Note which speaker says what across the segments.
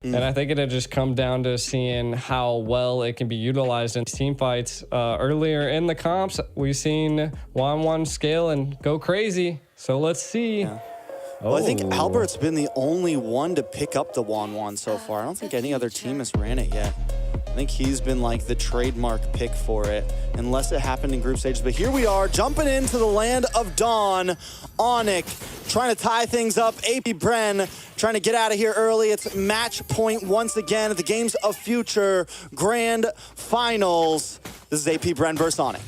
Speaker 1: And I think it'll just come down to seeing how well it can be utilized in team fights. Earlier in the comps, we've seen 1-1 scale and go crazy. So let's see.
Speaker 2: Yeah. Well, I think Albert's been the only one to pick up the 1-1 so far. I don't think any other team has ran it yet. I think he's been like the trademark pick for it, unless it happened in group stages. But here we are, jumping into the land of dawn. Onic trying to tie things up. AP Bren trying to get out of here early. It's match point once again at the Games of Future Grand Finals. This is AP Bren versus Onic.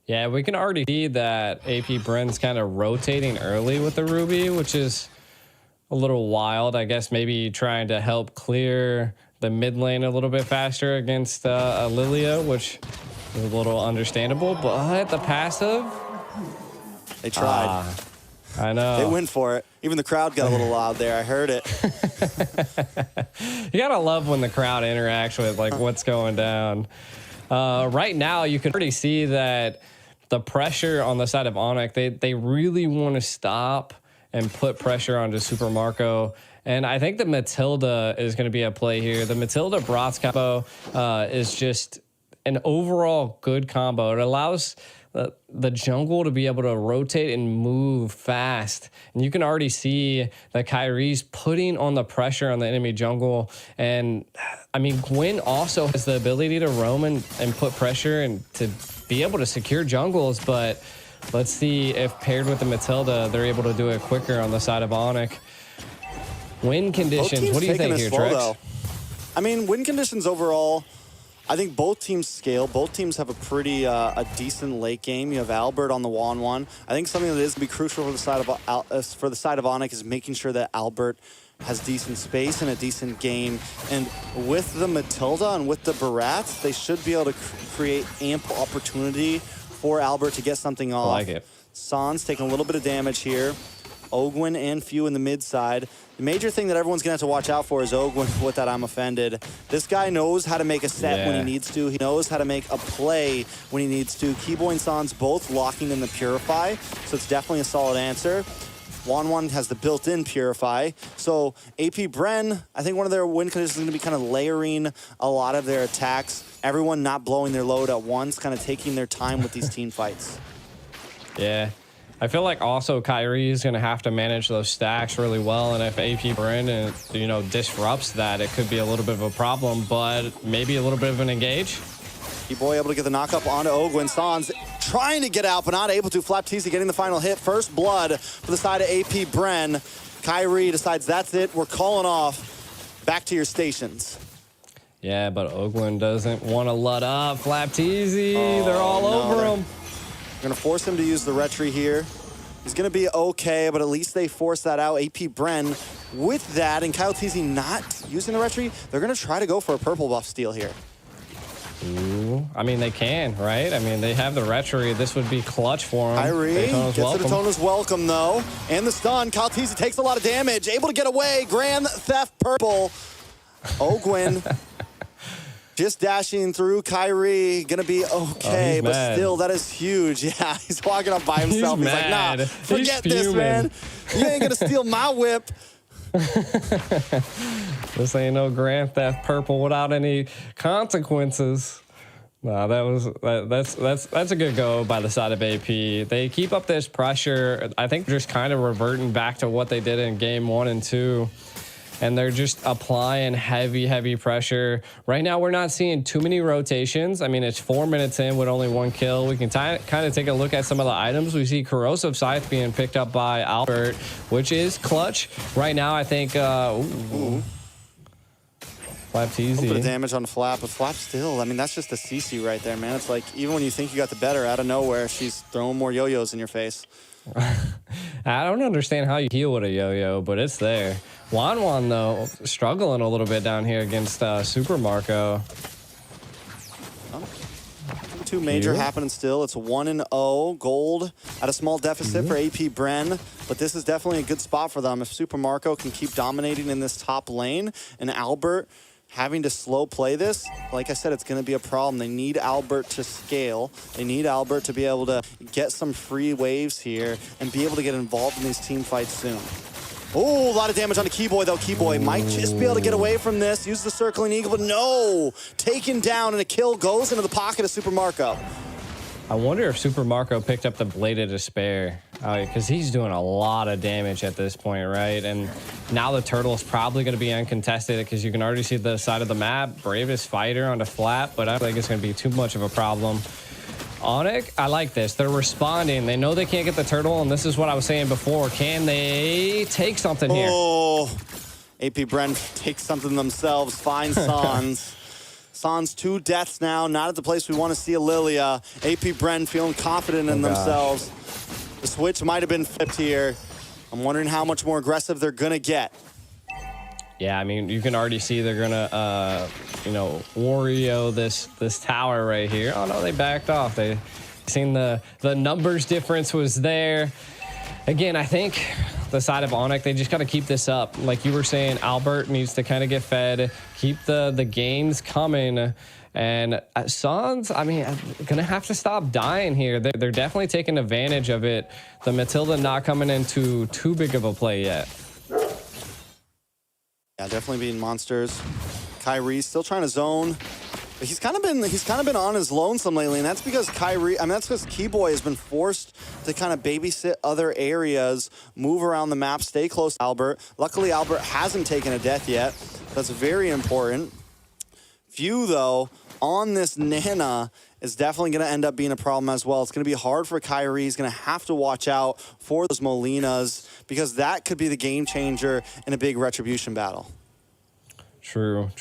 Speaker 1: Yeah, we can already see that AP Bren's kind of rotating early with the Ruby, which is a little wild. I guess maybe trying to help clear the mid lane a little bit faster against Lilia, which is a little understandable. But the passive,
Speaker 2: they tried.
Speaker 1: I know.
Speaker 2: They went for it. Even the crowd got a little loud there. I heard it.
Speaker 1: You gotta love when the crowd interacts with like what's going down. Right now, you can already see that the pressure on the side of Onic, they really want to stop and put pressure onto Super Marco. And I think the Matilda is going to be a play here. The Matilda Bratz combo is just an overall good combo. It allows the jungle to be able to rotate and move fast. And you can already see that Kyrie's putting on the pressure on the enemy jungle. And I mean, Gwen also has the ability to roam and put pressure and to be able to secure jungles. But let's see if paired with the Matilda, they're able to do it quicker on the side of Onic. Win conditions, what do you think here, Trex?
Speaker 2: I mean, win conditions overall, I think both teams scale. Both teams have a pretty a decent late game. You have Albert on the 1-1. I think something that is going to be crucial for the side of Onic is making sure that Albert has decent space and a decent game. And with the Matilda and with the Barats, they should be able to create ample opportunity for Albert to get something off.
Speaker 1: I like it.
Speaker 2: Sans taking a little bit of damage here. Ogwin and Few in the mid side. The major thing that everyone's going to have to watch out for is Ogwin with that I'm offended. This guy knows how to make a set when he needs to. He knows how to make a play when he needs to. Keyboy and Sans both locking in the Purify, so it's definitely a solid answer. 1-1 has the built-in Purify. So AP Bren, I think one of their win conditions is going to be kind of layering a lot of their attacks. Everyone not blowing their load at once, kind of taking their time with these team fights.
Speaker 1: Yeah. I feel like also Kyrie is going to have to manage those stacks really well, and if AP Bren disrupts that, it could be a little bit of a problem, but maybe a little bit of an engage.
Speaker 2: Keyboy able to get the knockup onto Ogwin. Sans trying to get out, but not able to. Flapteasy getting the final hit. First blood for the side of AP Bren. Kyrie decides that's it. We're calling off. Back to your stations.
Speaker 1: Yeah, but Ogwin doesn't want to let up. Flapteasy, they're all over him.
Speaker 2: Going to force him to use the retry here. He's going to be okay, but at least they force that out. AP Bren with that, and Kyle Teasy not using the retry. They're going to try to go for a purple buff steal here.
Speaker 1: Ooh, I mean, they can, right? I mean, they have the retry. This would be clutch for him.
Speaker 2: Kyrie gets to Daytona's welcome, though. And the stun. Kyle Teasy takes a lot of damage. Able to get away. Grand Theft Purple. Ogwin just dashing through. Kyrie gonna be okay, but still, that is huge. Yeah, he's walking up by himself. He's like, nah, forget this, man. You ain't gonna steal my whip.
Speaker 1: This ain't no Grand Theft Purple without any consequences. Nah, that's a good go by the side of AP. They keep up this pressure. I think just kind of reverting back to what they did in game 1 and 2. And they're just applying heavy pressure. Right now, we're not seeing too many rotations. I mean, it's 4 minutes in with only 1 kill. We can kind of take a look at some of the items. We see Corrosive Scythe being picked up by Albert, which is clutch. Right now, I think... Flap's easy.
Speaker 2: A little bit of damage on Flap, but Flap still, I mean, that's just a CC right there, man. It's like, even when you think you got the better, out of nowhere, she's throwing more yo-yos in your face.
Speaker 1: I don't understand how you heal with a yo-yo, but it's there. Wan, though, struggling a little bit down here against Super Marco.
Speaker 2: Two major happening still. It's 1-0 gold at a small deficit for AP Bren, but this is definitely a good spot for them. If Super Marco can keep dominating in this top lane and Albert having to slow play this, like I said, it's going to be a problem. They need Albert to scale. They need Albert to be able to get some free waves here and be able to get involved in these team fights soon. Oh, a lot of damage on the Keyboy, though. Keyboy might just be able to get away from this. Use the circling eagle, but no. Taken down, and a kill goes into the pocket of Super Marco.
Speaker 1: I wonder if Super Marco picked up the Blade of Despair, because he's doing a lot of damage at this point, right? And now the turtle is probably going to be uncontested because you can already see the side of the map. Bravest fighter on the flat, but I don't think it's going to be too much of a problem. Onic, I like this. They're responding. They know they can't get the turtle, and this is what I was saying before. Can they take something here?
Speaker 2: Oh, AP Bren takes something themselves. Fine Sans. Sans 2 deaths now, not at the place we want to see a Lilia. AP Bren feeling confident in themselves. The switch might have been flipped here. I'm wondering how much more aggressive they're going to get.
Speaker 1: Yeah, I mean, you can already see they're gonna, you know, Wario this tower right here. Oh no, they backed off. They seen the numbers difference was there. Again, I think the side of Onic, they just got to keep this up. Like you were saying, Albert needs to kind of get fed, keep the gains coming. And Sans, I mean, gonna have to stop dying here. They're definitely taking advantage of it. The Matilda not coming into too big of a play yet.
Speaker 2: Yeah, definitely being monsters. Kyrie still trying to zone. But he's kind of been on his lonesome lately, and that's because that's because Keyboy has been forced to kind of babysit other areas, move around the map, stay close to Albert. Luckily, Albert hasn't taken a death yet. That's very important. Few, though, on this Nana is definitely going to end up being a problem as well. It's going to be hard for Kyrie. He's going to have to watch out for those Molinas because that could be the game changer in a big retribution battle.
Speaker 1: True.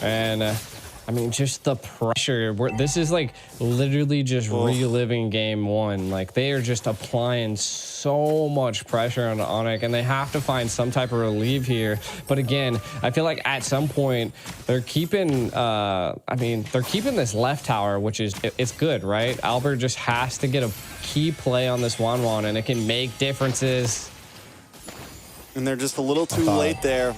Speaker 1: And I mean, just the pressure. This is like literally just reliving game one. Like they are just applying so much pressure on Onic, and they have to find some type of relief here. But again, I feel like at some point they're keeping. They're keeping this left tower, which is it's good, right? Albert just has to get a key play on this Wanwan, and it can make differences.
Speaker 2: And they're just a little too late there.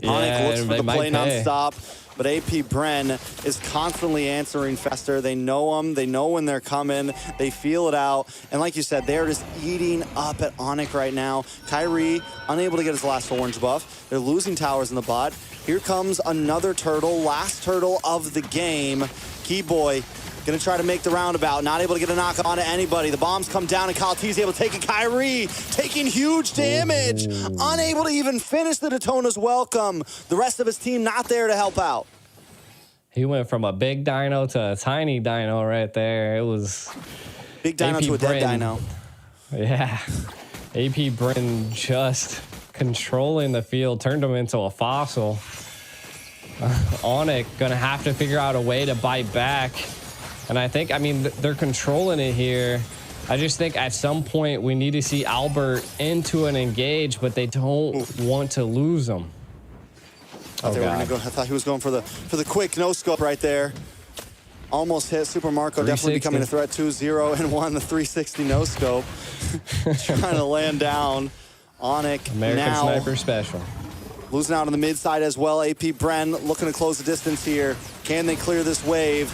Speaker 2: Onic looks for the play nonstop. But AP Bren is constantly answering faster. They know them. They know when they're coming. They feel it out. And like you said, they're just eating up at Onic right now. Kyrie, unable to get his last orange buff. They're losing towers in the bot. Here comes another turtle, last turtle of the game. Keyboy gonna try to make the roundabout, not able to get a knock on to anybody. The bombs come down and Kalati's able to take it. Kyrie taking huge damage, unable to even finish the Daytona's welcome. The rest of his team not there to help out.
Speaker 1: He went from a big dino to a tiny dino right there. It was
Speaker 2: big dino to a dead dino.
Speaker 1: Yeah, AP Bren just controlling the field, turned him into a fossil. Onic gonna have to figure out a way to bite back. And I think, I mean, they're controlling it here. I just think at some point we need to see Albert into an engage, but they don't want to lose him.
Speaker 2: I thought he was going for the quick no scope right there. Almost hit Super Marco, definitely becoming a threat. 2-0 and 1, the 360 no scope. Trying to land down. Onic
Speaker 1: American
Speaker 2: now
Speaker 1: Sniper Special.
Speaker 2: Losing out on the mid side as well. AP Bren looking to close the distance here. Can they clear this wave?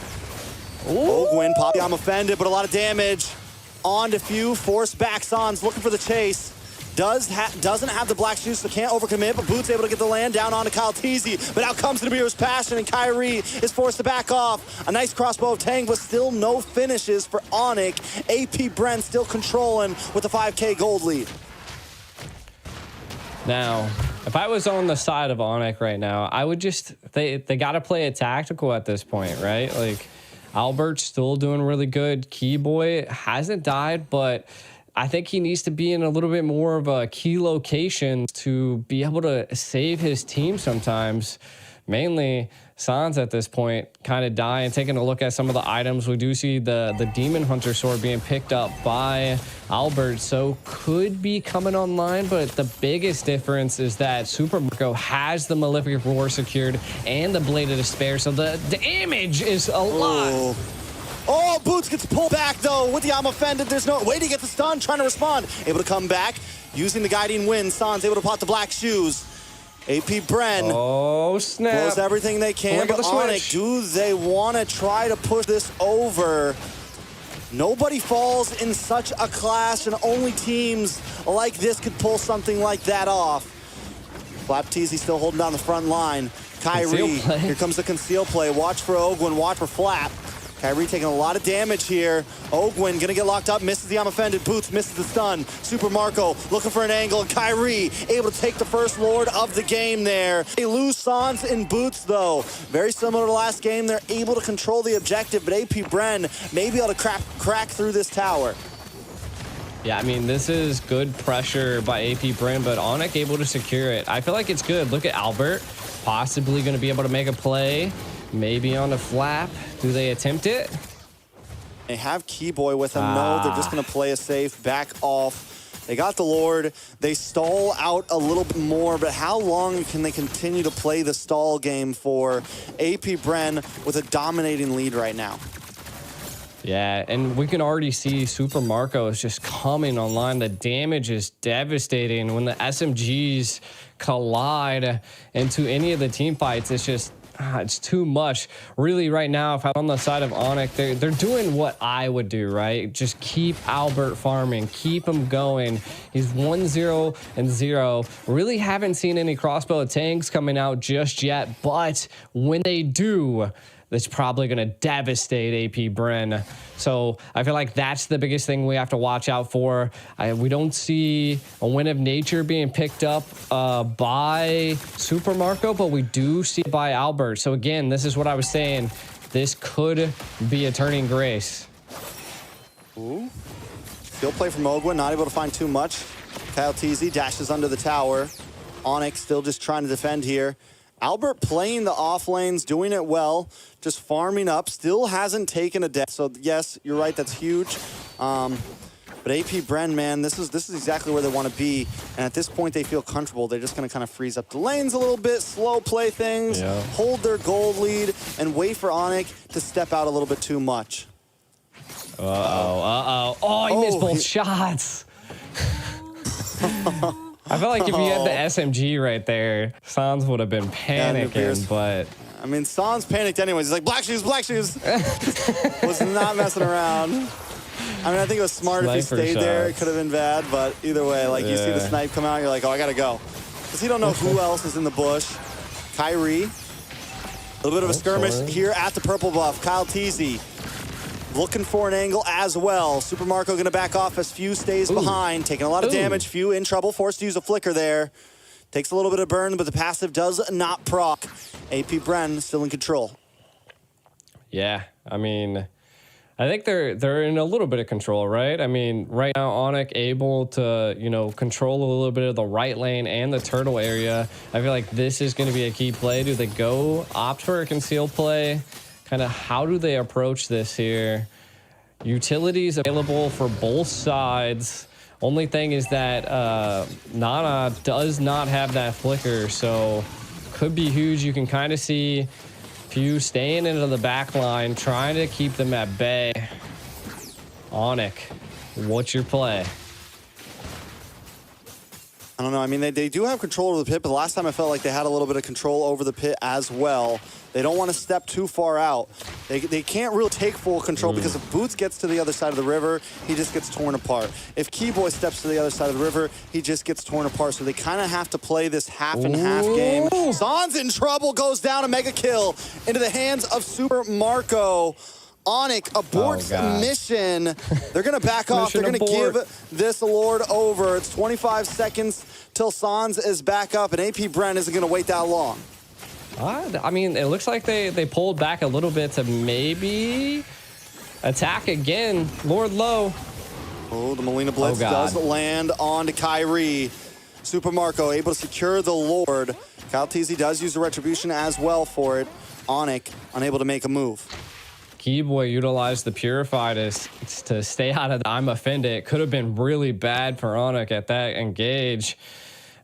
Speaker 2: Ogwin, Poppy, I'm offended, but a lot of damage. On to Few, force back Sans, looking for the chase. Doesn't have the black shoes, so can't overcommit, but Boots able to get the land down onto Kalatizi, but out comes the Nibiru's Passion, and Kyrie is forced to back off. A nice crossbow of Tang, but still no finishes for Onic. AP Bren still controlling with the 5K gold lead.
Speaker 1: Now, if I was on the side of Onic right now, I would just, they got to play it tactical at this point, right? Like, Albert's still doing really good. Keyboy hasn't died, but I think he needs to be in a little bit more of a key location to be able to save his team sometimes. Mainly, Sans at this point kind of dying. Taking a look at some of the items, we do see the Demon Hunter sword being picked up by Albert, so could be coming online, but the biggest difference is that Super Marco has the Malefic Roar secured and the Blade of Despair, so the damage is a lot.
Speaker 2: Oh, Boots gets pulled back, though, with the I'm offended. There's no way to get the stun, trying to respond. Able to come back, using the guiding wind. Sans able to pot the black shoes. AP Bren.
Speaker 1: Oh, snap.
Speaker 2: Does everything they can, but Onic, do they want to try to push this over? Nobody falls in such a clash, and only teams like this could pull something like that off. Flap Teasy still holding down the front line. Kyrie, here comes the conceal play. Watch for Ogwin, watch for Flap. Kyrie taking a lot of damage here. Ogwin gonna get locked up, misses the I'm offended. Boots misses the stun. Super Marco looking for an angle. And Kyrie able to take the first Lord of the game there. They lose Sans and Boots though. Very similar to last game. They're able to control the objective, but AP Bren may be able to crack through this tower.
Speaker 1: Yeah, I mean, this is good pressure by AP Bren, but Onic able to secure it. I feel like it's good. Look at Albert, possibly going to be able to make a play. Maybe on the flap. Do they attempt it?
Speaker 2: They have Keyboy with them. No, they're just going to play a safe, back off. They got the Lord. They stall out a little bit more, but how long can they continue to play the stall game for? AP Bren with a dominating lead right now.
Speaker 1: Yeah, and we can already see Super Marco is just coming online. The damage is devastating. When the SMGs collide into any of the team fights, it's just, it's too much. Really, right now, if I'm on the side of Onic, they're doing what I would do, right? Just keep Albert farming, keep him going. He's 1-0-0. Really haven't seen any crossbow tanks coming out just yet, but when they do, that's probably going to devastate AP Bren. So I feel like that's the biggest thing we have to watch out for. We don't see a Win of Nature being picked up by Super Marco, but we do see it by Albert. So again, this is what I was saying. This could be a turning grace.
Speaker 2: Ooh. Still play from Ogwin, not able to find too much. Kyle Teasy dashes under the tower. Onic still just trying to defend here. Albert playing the off lanes, doing it well, just farming up, still hasn't taken a death. So yes, you're right, that's huge. But AP Bren, man, this is exactly where they want to be. And at this point, they feel comfortable. They're just going to kind of freeze up the lanes a little bit, slow play things, hold their gold lead, and wait for Onic to step out a little bit too much.
Speaker 1: Oh, he missed both shots. I feel like if you had the SMG right there, Sans would have been panicking, but...
Speaker 2: I mean, Sans panicked anyways. He's like, black shoes, black shoes. Was not messing around. I mean, I think it was smart if he stayed there. It could have been bad, but either way, like, you see the snipe come out, you're like, oh, I gotta go. Because you don't know who else is in the bush. Kyrie. A little bit of a skirmish here at the purple buff. Kyle Teasy looking for an angle as well. Super Marco going to back off as Few stays behind, taking a lot of damage. Few in trouble, forced to use a flicker there. Takes a little bit of burn, but the passive does not proc. AP Bren still in control.
Speaker 1: Yeah, I mean, I think they're in a little bit of control, right? I mean, right now, Onic able to, you know, control a little bit of the right lane and the turtle area. I feel like this is going to be a key play. Do they go opt for a conceal play? Kind of how do they approach this here? Utilities available for both sides. Only thing is that Nana does not have that flicker, so could be huge. You can kind of see Few staying into the back line, trying to keep them at bay. Onic, what's your play?
Speaker 2: I don't know. I mean, they do have control over the pit, but the last time I felt like they had a little bit of control over the pit as well. They don't want to step too far out. They can't really take full control because if Boots gets to the other side of the river, he just gets torn apart. If Keyboy steps to the other side of the river, he just gets torn apart. So they kind of have to play this half and half game. Sans in trouble, goes down, a mega kill into the hands of Super Marco. Onic aborts the mission. They're going to back off. They're going to give this Lord over. It's 25 seconds till Sans is back up, and AP Bren isn't going to wait that long.
Speaker 1: I mean, it looks like they pulled back a little bit to maybe attack again. Lord low.
Speaker 2: Oh, the Molina Blitz does land on to Kyrie. Super Marco able to secure the Lord. Kyle Teasy does use the Retribution as well for it. Onic unable to make a move.
Speaker 1: Keyboy utilized the Purify to stay out of the I'm offended. It could have been really bad for Onic at that engage.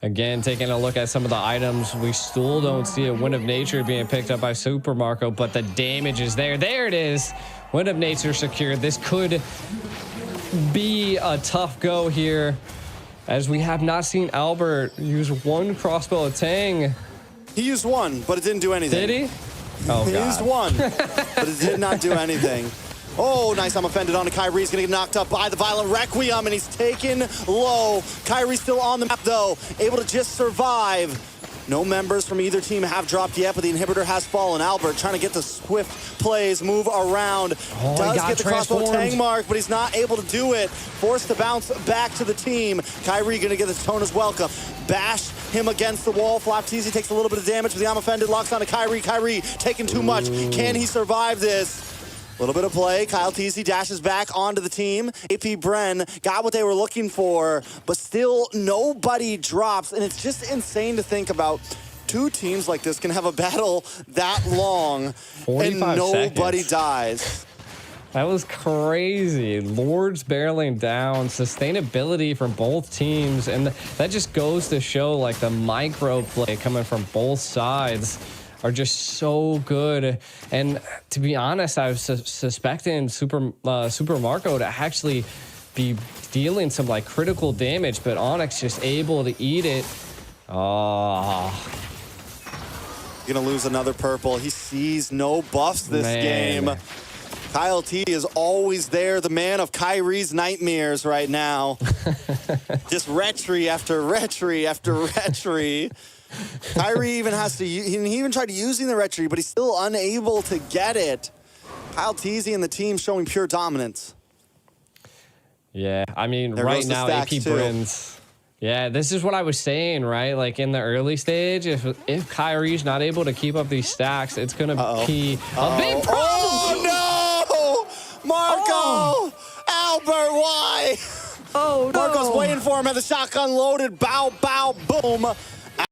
Speaker 1: Again, taking a look at some of the items, we still don't see a Wind of Nature being picked up by Super Marco, but the damage is there. There it is. Wind of Nature secured. This could be a tough go here, as we have not seen Albert use one crossbow of Tang.
Speaker 2: He used one, but it didn't do anything.
Speaker 1: Did he? Oh,
Speaker 2: he used one, but it did not do anything. Oh, nice. I'm offended on Kyrie. He's going to get knocked up by the Violent Requiem, and he's taken low. Kyrie still on the map, though, able to just survive. No members from either team have dropped yet, but the inhibitor has fallen. Albert trying to get the swift plays, move around.
Speaker 1: Oh,
Speaker 2: does get the crossbow tang mark, but he's not able to do it. Forced to bounce back to the team. Kyrie going to get the Tona's welcome. Bash him against the wall. Flapteasy takes a little bit of damage, but the I'm offended locks onto Kyrie. Kyrie taking too much. Can he survive this? A little bit of play. Kyle Teasy dashes back onto the team. AP Bren got what they were looking for, but still nobody drops. And it's just insane to think about two teams like this can have a battle that long and nobody dies.
Speaker 1: That was crazy. Lords barreling down, sustainability from both teams. And that just goes to show like the micro play coming from both sides are just so good. And to be honest, I was suspecting Super Marco to actually be dealing some like critical damage, but Onic just able to eat it. Oh.
Speaker 2: Gonna lose another purple. He sees no buffs this game. Kyle T is always there, the man of Kyrie's nightmares right now. Just retry after retry after retry. Kyrie even has to, he even tried using the retry, but he's still unable to get it. Kyle Teasy and the team showing pure dominance.
Speaker 1: Yeah, I mean,
Speaker 2: there
Speaker 1: right now, AP Bren's. Yeah, this is what I was saying, right? Like in the early stage, if Kyrie's not able to keep up these stacks, it's going to be a big problem.
Speaker 2: Oh, no! Marco! Albert, why?
Speaker 1: Oh, no.
Speaker 2: Marco's waiting for him at the shotgun loaded. Bow, bow, boom.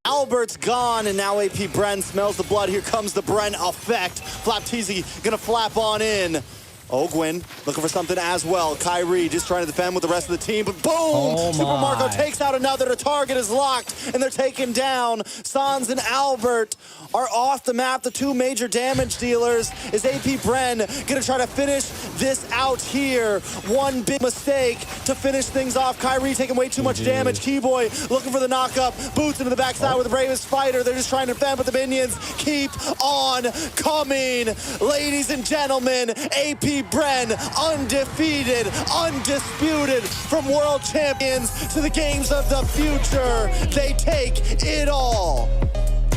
Speaker 2: Albert's gone, and now AP Bren smells the blood. Here comes the Bren effect. Flapteasy gonna flap on in. Ogwin looking for something as well. Kyrie just trying to defend with the rest of the team, but boom!
Speaker 1: Oh
Speaker 2: Super Marco takes out another. The target is locked, and they're taken down. Sans and Albert are off the map. The two major damage dealers. Is AP Bren gonna try to finish this out here? One big mistake to finish things off. Kyrie taking way too much damage. Keyboy looking for the knock-up. Boots into the backside with the bravest fighter. They're just trying to defend, but the minions keep on coming. Ladies and gentlemen, AP Bren, undefeated, undisputed, from world champions to the games of the future. They take it all.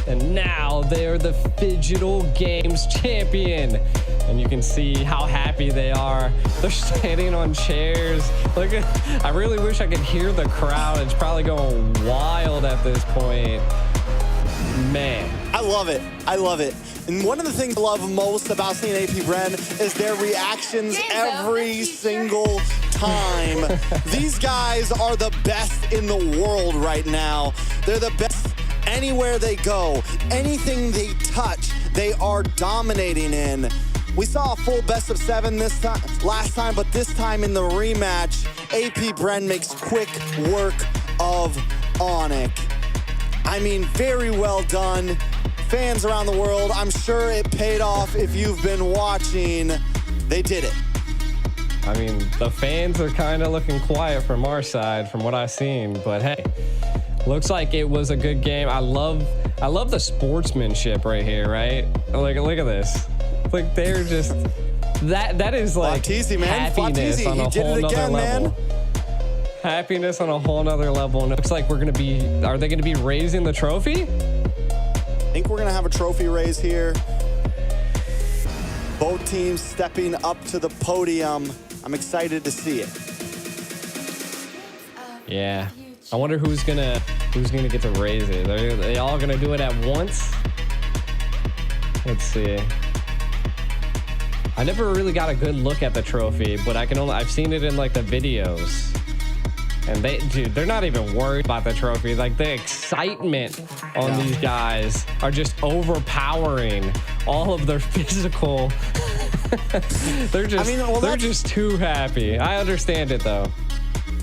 Speaker 1: And now they're the Digital Games champion. And you can see how happy they are. They're standing on chairs. Look at, I really wish I could hear the crowd. It's probably going wild at this point. Man.
Speaker 2: I love it. I love it. And one of the things I love most about seeing AP Bren is their reactions every single time. These guys are the best in the world right now. They're the best anywhere they go. Anything they touch, they are dominating in. We saw a full best of 7 this time, last time, but this time in the rematch, AP Bren makes quick work of Onic. I mean, very well done. Fans around the world, I'm sure it paid off if you've been watching. They did it.
Speaker 1: I mean, the fans are kind of looking quiet from our side, from what I've seen. But hey, looks like it was a good game. I love the sportsmanship right here, right? Like, look at this. Like, they're just that is like
Speaker 2: Flapteasy, man.
Speaker 1: happiness
Speaker 2: Flapteasy.
Speaker 1: on a whole nother level. Man. Happiness on a whole nother level. And it looks like we're gonna be. Are they gonna be raising the trophy?
Speaker 2: I think we're gonna have a trophy raise here. Both teams stepping up to the podium. I'm excited to see it.
Speaker 1: Yeah. I wonder who's gonna get to raise it. Are they all gonna do it at once? Let's see. I never really got a good look at the trophy, but I've seen it in like the videos. And they're not even worried about the trophy. Like, the excitement on these guys are just overpowering all of their physical. They're just too happy. I understand it though.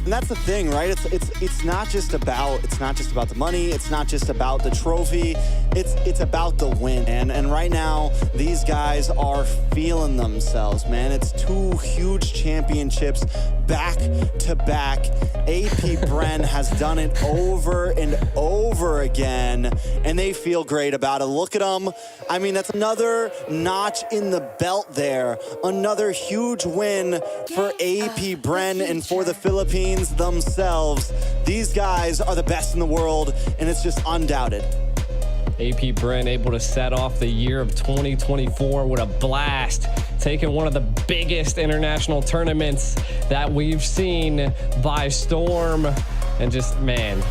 Speaker 2: And that's the thing, right? It's not just about the money. It's not just about the trophy. It's about the win. And right now, these guys are feeling themselves, man. It's 2 huge championships back-to-back. AP Bren has done it over and over again, and they feel great about it. Look at them. I mean, that's another notch in the belt there. Another huge win for AP Bren and for the Philippines themselves. These guys are the best in the world, and it's just undoubted.
Speaker 1: AP Bren able to set off the year of 2024 with a blast, taking one of the biggest international tournaments that we've seen by storm. And just, man,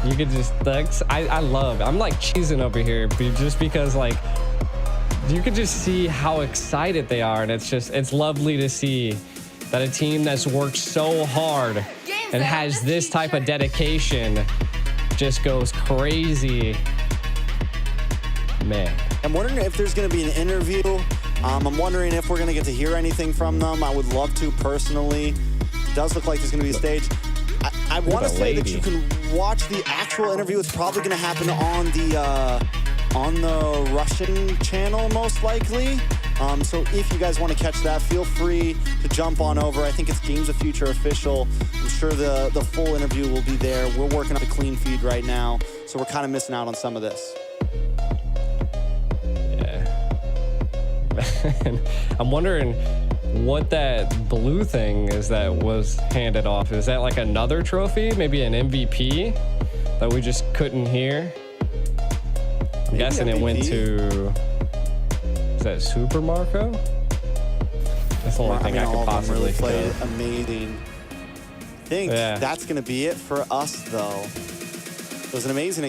Speaker 1: you could just, I love it. I'm like cheesing over here just because, like, you could just see how excited they are. And it's lovely to see that a team that's worked so hard and has this type of dedication just goes crazy. Man,
Speaker 2: I'm wondering if there's going to be an interview. I'm wondering if we're going to get to hear anything from them. I would love to personally. It does look like there's going to be a stage. I want to say that you can watch the actual interview. It's probably going to happen on the Russian channel, most likely. So if you guys want to catch that, feel free to jump on over. I think it's Games of Future official. I'm sure the full interview will be there. We're working on a clean feed right now, so we're kind of missing out on some of this.
Speaker 1: I'm wondering what that blue thing is that was handed off. Is that like another trophy? Maybe an MVP that we just couldn't hear? I'm guessing MVP. It went to, is that Super Marco? That's the only thing I could possibly
Speaker 2: really played amazing. I think that's going to be it for us, though. It was an amazing